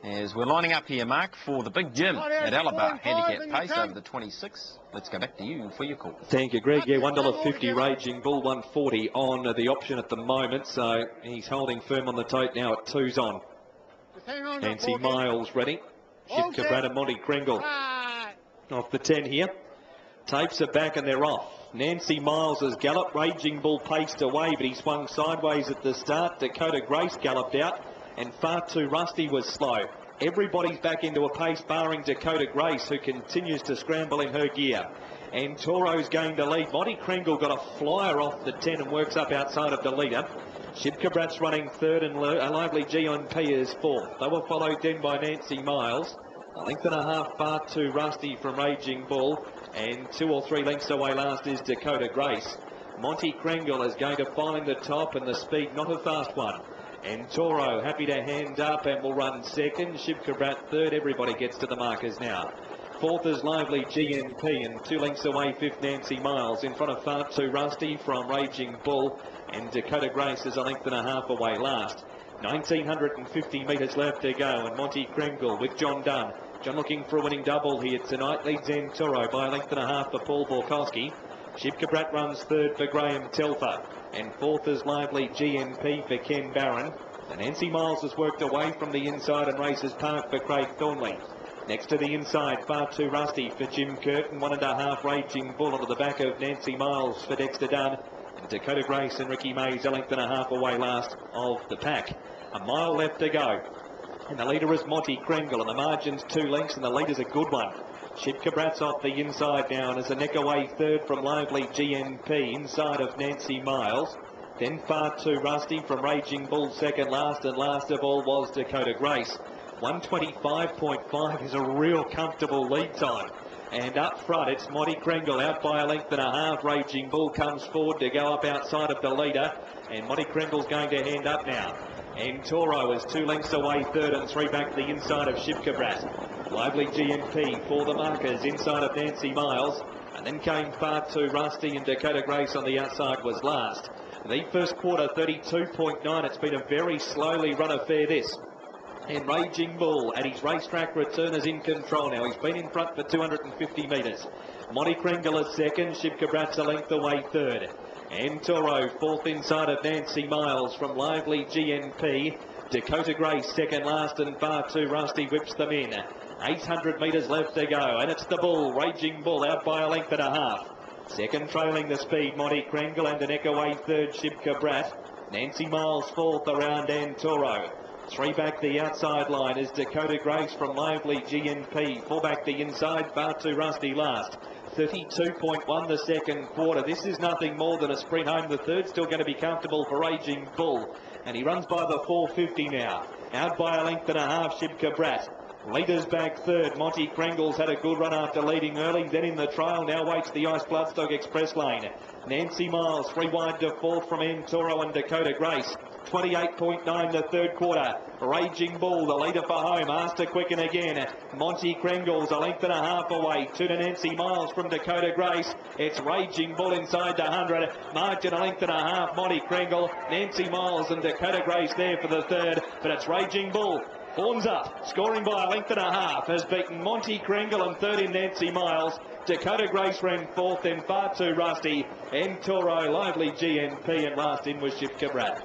As we're lining up here, Mark, for the big gym at Alabar, handicap pace over the 26. Let's go back to you for your call. Thank you, Greg. Yeah, $1.50 Raging Bull, 140 on the option at the moment. So he's holding firm on the tote now at 2's on. Nancy Miles ready. Shipka Brad and Monty Kringle off the 10 here. Tapes are back and they're off. Nancy Miles has galloped. Raging Bull paced away, but he swung sideways at the start. Dakota Grace galloped out, and Far Too Rusty was slow. Everybody's back into a pace, barring Dakota Grace, who continues to scramble in her gear. And Toro's going to lead. Monty Kringle got a flyer off the 10 and works up outside of the leader. Shipka Brat's running third, and a Lively GNP is fourth. They were followed then by Nancy Miles. A length and a half Far Too Rusty from Raging Bull, and 2 or 3 lengths away last is Dakota Grace. Monty Kringle is going to find the top, and the speed not a fast one. And Toro happy to hand up and will run second. Shipka Brat third. Everybody gets to the markers now. Fourth is Lively GNP, and 2 lengths away fifth Nancy Miles. In front of Far Too Rusty from Raging Bull, and Dakota Grace is a length and a half away last. 1,950 metres left to go, and Monty Kringle with John Dunn. John looking for a winning double here tonight. Leads in Toro by a length and a half for Paul Borkowski. Shipka Brat runs third for Graham Telfer, and fourth is Lively GNP for Ken Barron. And Nancy Miles has worked away from the inside and races Park for Craig Thornley. Next to the inside, Far Too Rusty for Jim Curtin. 1.5 Raging Bull onto the back of Nancy Miles for Dexter Dunn. And Dakota Grace and Ricky Mays a length and a half away last of the pack. A mile left to go. And the leader is Monty Kringle, and the margin's 2 lengths, and the leader's a good one. Shipka Brat's off the inside now, and is a neck away third from Lively GNP, inside of Nancy Miles. Then Far Too Rusty from Raging Bull second last, and last of all was Dakota Grace. 125.5 is a real comfortable lead time. And up front, it's Monty Kringle out by a length and a half. Raging Bull comes forward to go up outside of the leader, and Monty Kringle's going to hand up now. And Toro is 2 lengths away third, and 3 back the inside of Shipka Brat. Lively GNP for the markers inside of Nancy Miles, and then came Far Too Rusty, and Dakota Grace on the outside was last. The first quarter 32.9. It's been a very slowly run affair this. And Raging Bull at his racetrack return is in control now. He's been in front for 250 metres. Monty Kringle is second. Shipka Brat's a length away third. And Toro fourth inside of Nancy Miles from Lively GNP. Dakota Grace second last, and Far Too Rusty whips them in. 800 metres left to go, and it's the Bull, Raging Bull, out by a length and a half. Second trailing the speed, Monty Kringle, and a neck away third, Shipka Brat. Nancy Miles fourth around, and Toro. 3 back the outside line is Dakota Grace from Lively GNP. 4 back the inside, Far Too Rusty last. 32.1 the second quarter. This is nothing more than a sprint home. The third still going to be comfortable for Raging Bull, and he runs by the 450 now. Out by a length and a half, Shipka Brat. Leaders back third. Monty Kringle's had a good run after leading early. Then in the trail now waits the Ice Bloodstock Express lane. Nancy Miles 3 wide to fourth from Toro and Dakota Grace. 28.9 the third quarter. Raging Bull, the leader for home, asked to quicken again. Monty Kringle's a length and a half away. 2 to Nancy Miles from Dakota Grace. It's Raging Bull inside the 100. Margin a length and a half. Monty Kringle, Nancy Miles and Dakota Grace there for the third. But it's Raging Bull. Horns up, scoring by a length and a half, has beaten Monty Kringle, and third in Nancy Miles. Dakota Grace ran fourth, then Far Too Rusty, and Toro, Lively GNP, and last in was Shipka Brat.